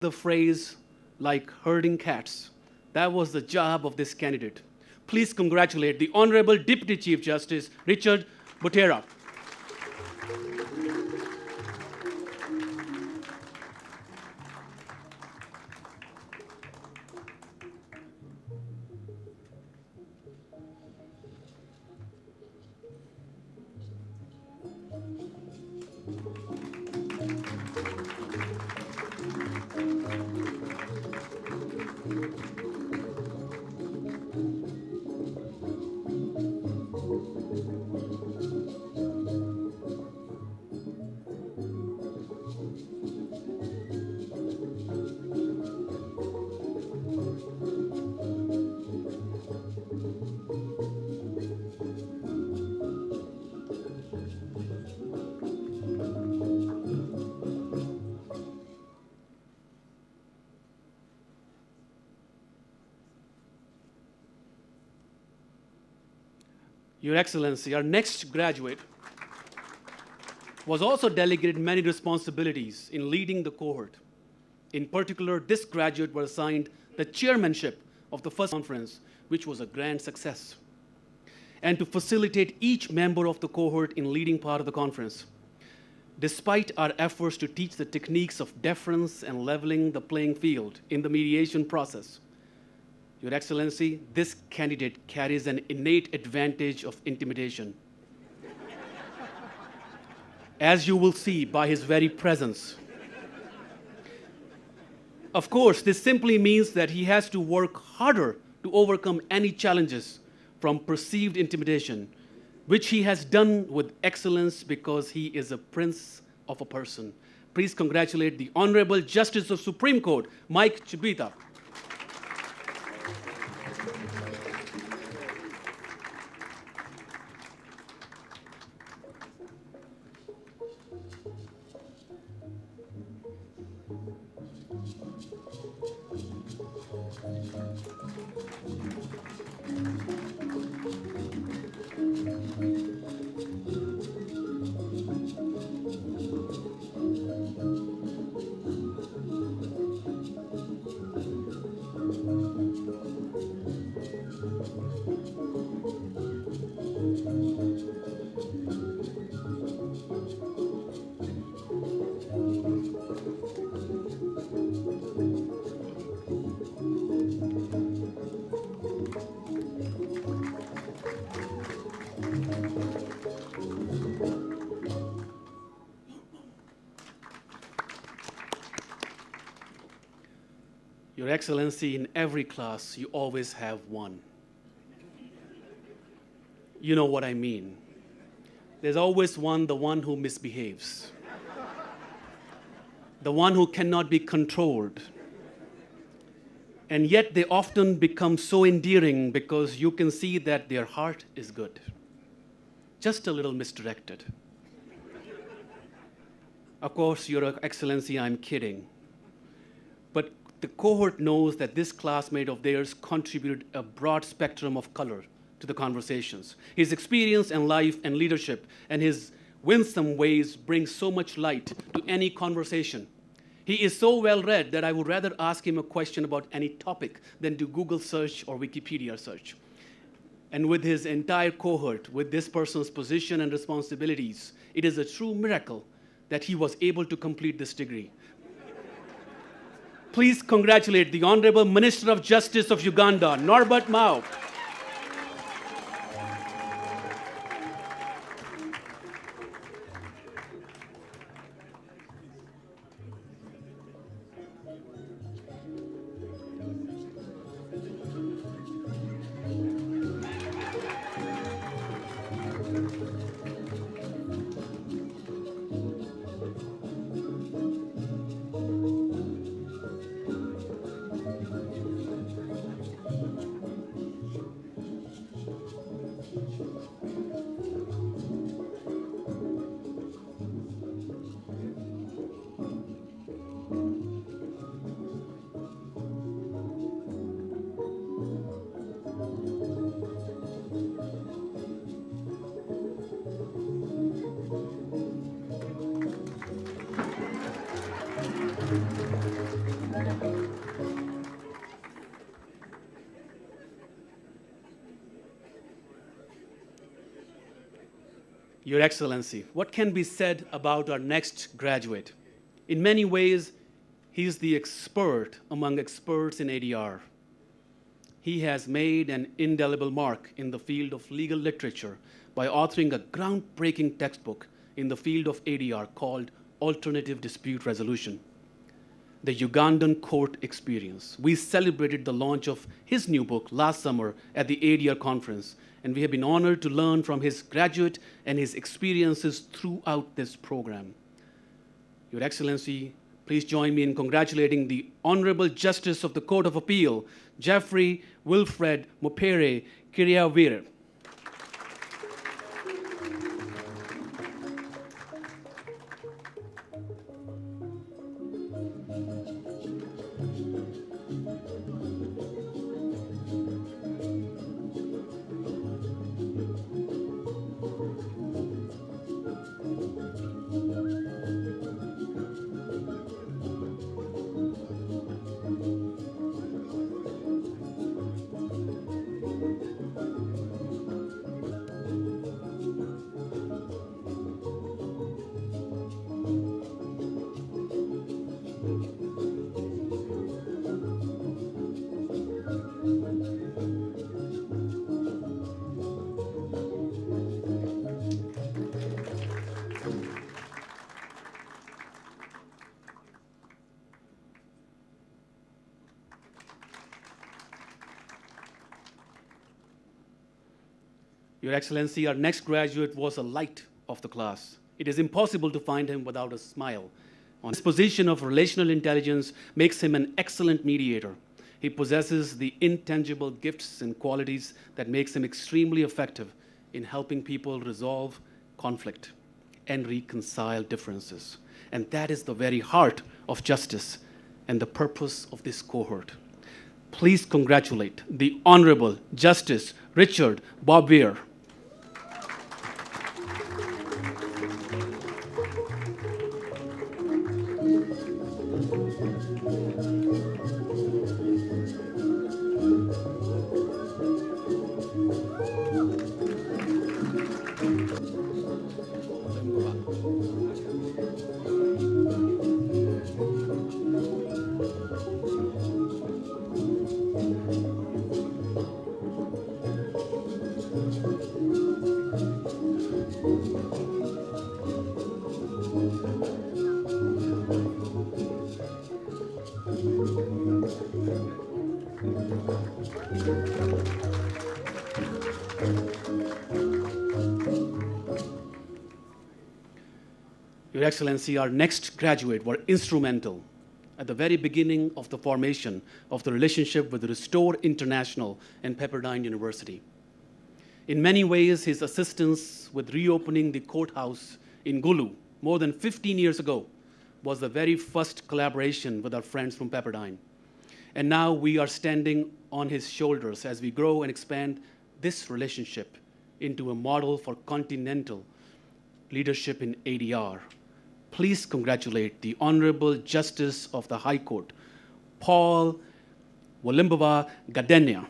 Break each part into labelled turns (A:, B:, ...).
A: the phrase like herding cats. That was the job of this candidate. Please congratulate the Honorable Deputy Chief Justice Richard Butera. Your Excellency, our next graduate was also delegated many responsibilities in leading the cohort. In particular, this graduate was assigned the chairmanship of the first conference, which was a grand success, and to facilitate each member of the cohort in leading part of the conference. Despite our efforts to teach the techniques of deference and leveling the playing field in the mediation process, Your Excellency, this candidate carries an innate advantage of intimidation. As you will see by his very presence. Of course, this simply means that he has to work harder to overcome any challenges from perceived intimidation, which he has done with excellence because he is a prince of a person. Please congratulate the Honorable Justice of Supreme Court, Mike Chibita. Your Excellency, in every class, you always have one. You know what I mean. There's always one, the one who misbehaves. The one who cannot be controlled. And yet they often become so endearing because you can see that their heart is good. Just a little misdirected. Of course, Your Excellency, I'm kidding. But the cohort knows that this classmate of theirs contributed a broad spectrum of color to the conversations. His experience and life and leadership and his winsome ways bring so much light to any conversation. He is so well read that I would rather ask him a question about any topic than do Google search or Wikipedia search. And with his entire cohort, with this person's position and responsibilities, it is a true miracle that he was able to complete this degree. Please congratulate the Honorable Minister of Justice of Uganda, Norbert Mao. Your Excellency, what can be said about our next graduate? In many ways, he's the expert among experts in ADR. He has made an indelible mark in the field of legal literature by authoring a groundbreaking textbook in the field of ADR called Alternative Dispute Resolution, the Ugandan Court Experience. We celebrated the launch of his new book last summer at the ADR conference, and we have been honored to learn from his graduate and his experiences throughout this program. Your Excellency, please join me in congratulating the Honorable Justice of the Court of Appeal, Jeffrey Wilfred Mopere Kiriavire. Your Excellency, our next graduate was a light of the class. It is impossible to find him without a smile. His position of relational intelligence makes him an excellent mediator. He possesses the intangible gifts and qualities that makes him extremely effective in helping people resolve conflict and reconcile differences. And that is the very heart of justice and the purpose of this cohort. Please congratulate the Honorable Justice Richard Bobbier. Your Excellency, our next graduate were instrumental at the very beginning of the formation of the relationship with Restore International and Pepperdine University. In many ways, his assistance with reopening the courthouse in Gulu more than 15 years ago was the very first collaboration with our friends from Pepperdine. And now we are standing on his shoulders as we grow and expand this relationship into a model for continental leadership in ADR. Please congratulate the Honorable Justice of the High Court, Paul Wolimbava Gadenia.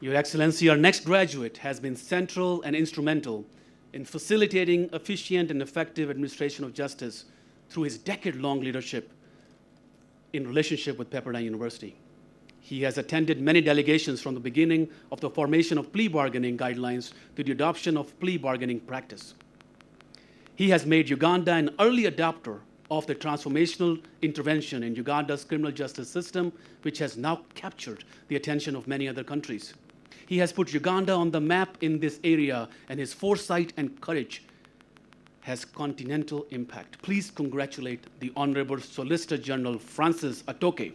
A: Your Excellency, our next graduate has been central and instrumental in facilitating efficient and effective administration of justice through his decade-long leadership in relationship with Pepperdine University. He has attended many delegations from the beginning of the formation of plea bargaining guidelines to the adoption of plea bargaining practice. He has made Uganda an early adopter of the transformational intervention in Uganda's criminal justice system, which has now captured the attention of many other countries. He has put Uganda on the map in this area, and his foresight and courage has continental impact. Please congratulate the Honorable Solicitor General Francis Atoke.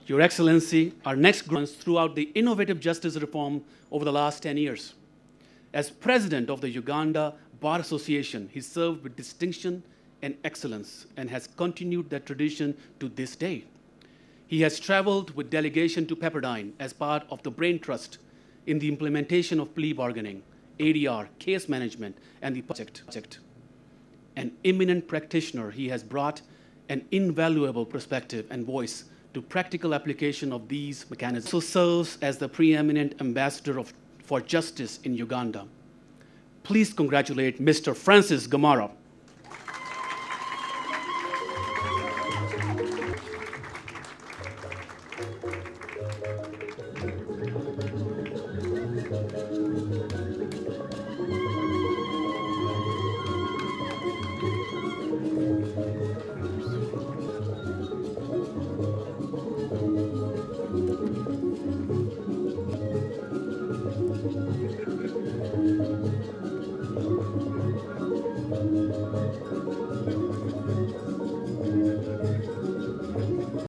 A: Your Excellency, our next grants throughout the innovative justice reform over the last 10 years. As president of the Uganda Bar Association, he served with distinction and excellence and has continued that tradition to this day. He has traveled with delegation to Pepperdine as part of the Brain Trust in the implementation of plea bargaining, ADR, case management, and the project. An eminent practitioner, he has brought an invaluable perspective and voice to practical application of these mechanisms. Also serves as the preeminent ambassador for justice in Uganda. Please congratulate Mr. Francis Gamara.